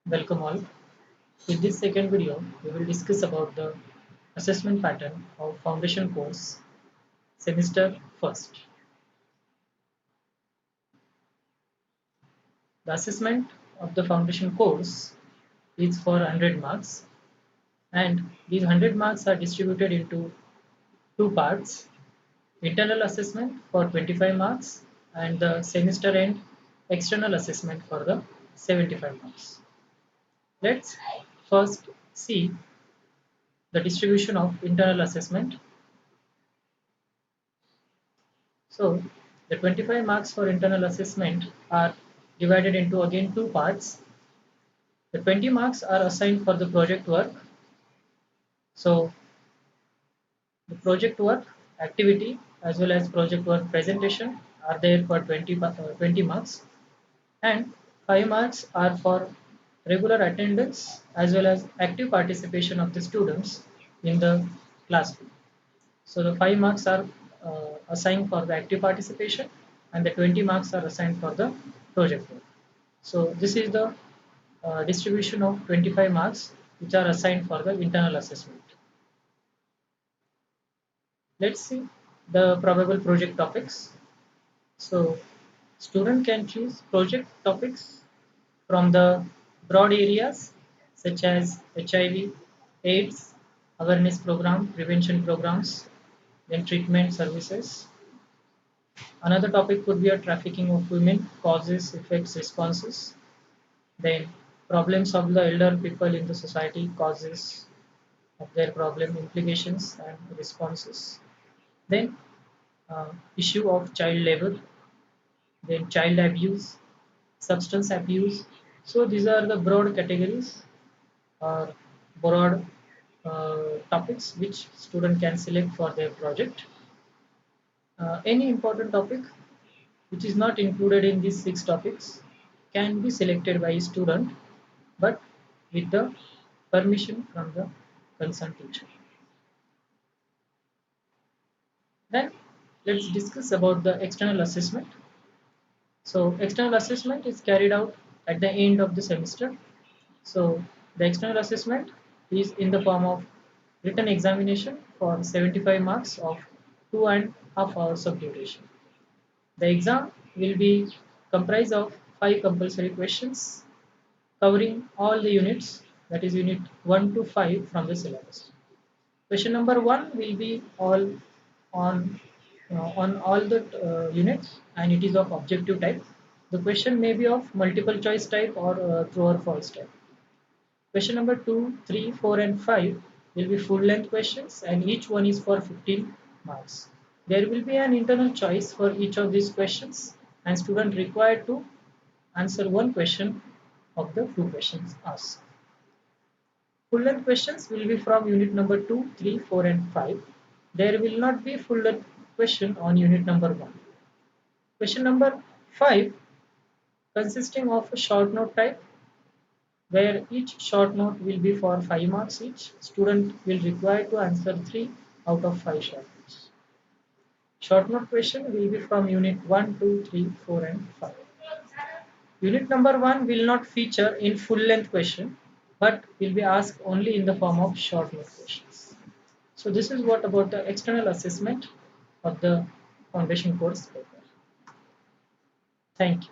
Welcome all. In this second video, we will discuss about the assessment pattern of foundation course semester first. The assessment of the foundation course is for 100 marks and these 100 marks are distributed into two parts: internal assessment for 25 marks and the semester end external assessment for the 75 marks. Let's first see the distribution of internal assessment. So the 25 marks for internal assessment are divided into again two parts. The 20 marks are assigned for the project work. So the project work activity as well as project work presentation are there for 20 marks, and 5 marks are for regular attendance as well as active participation of the students in the classroom. So the 5 marks are assigned for the active participation and the 20 marks are assigned for the project work. So this is the distribution of 25 marks which are assigned for the internal assessment. Let's see the probable project topics. So student can choose project topics from the broad areas such as HIV, AIDS, awareness program, prevention programs, then treatment services. Another topic could be a trafficking of women, causes, effects, responses. Then problems of the elder people in the society, causes of their problem, implications and responses. Then issue of child labor, then child abuse, substance abuse. So these are the broad categories or broad topics which student can select for their project. Any important topic which is not included in these 6 topics can be selected by a student, but with the permission from the concerned teacher. Then let's discuss about the external assessment. So external assessment is carried out at the end of the semester. So the external assessment is in the form of written examination for 75 marks of 2.5 hours of duration. The exam will be comprised of 5 compulsory questions covering all the units, that is unit 1 to 5 from the syllabus. Question number 1 will be all on all the units and it is of objective type. The question may be of multiple choice type or true or false type. Question number 2, 3, 4 and 5 will be full length questions and each one is for 15 marks. There will be an internal choice for each of these questions and student required to answer one question of the 2 questions asked. Full length questions will be from unit number 2, 3, 4 and 5. There will not be full length question on unit number 1. Question number 5 consisting of a short note type where each short note will be for 5 marks each. Student will require to answer 3 out of 5 short notes. Short note question will be from unit 1, 2, 3, 4 and 5. Unit number 1 will not feature in full length question but will be asked only in the form of short note questions. So this is what about the external assessment of the foundation course paper. Thank you.